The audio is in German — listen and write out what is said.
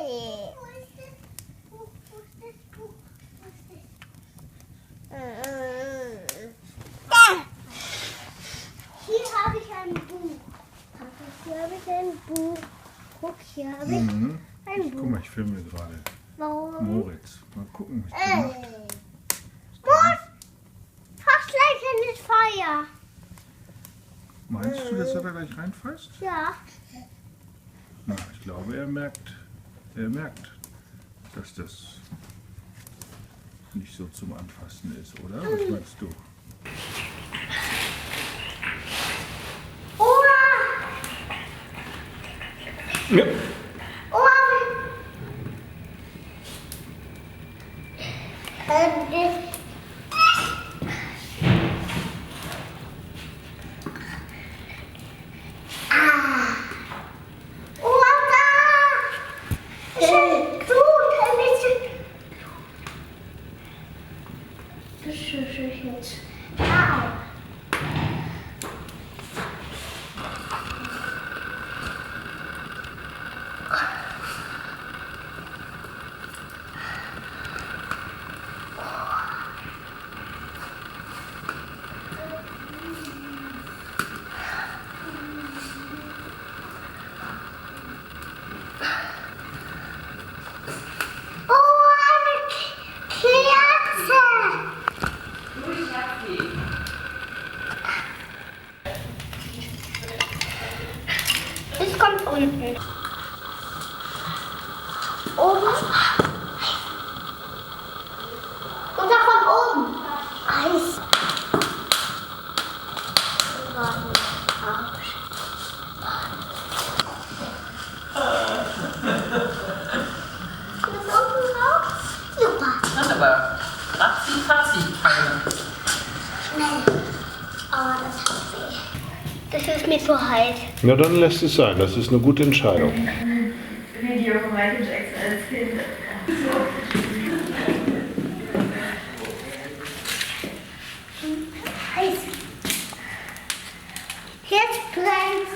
Hier habe ich ein Buch. Hier habe ich ein Buch. Guck, hier habe ich ein Buch. Guck mal, ich filme gerade. Warum? Moritz. Mal gucken, was der macht. Moritz, fast gleich in das Feuer. Meinst du, dass er da gleich reinfasst? Ja. Na, ich glaube, er merkt, dass das nicht so zum Anfassen ist, oder? Was meinst du? Ja. Es kommt unten. Oben. Und da von oben. Eis. Das unten raus? Super. Aber ratzi-fatzi, Feine. Schnell. Oh, das hat weh. Das ist mir zu heiß. Na, dann lässt es sein. Das ist eine gute Entscheidung. Video von Michael Jackson als Kind. Heiß. Jetzt brennt.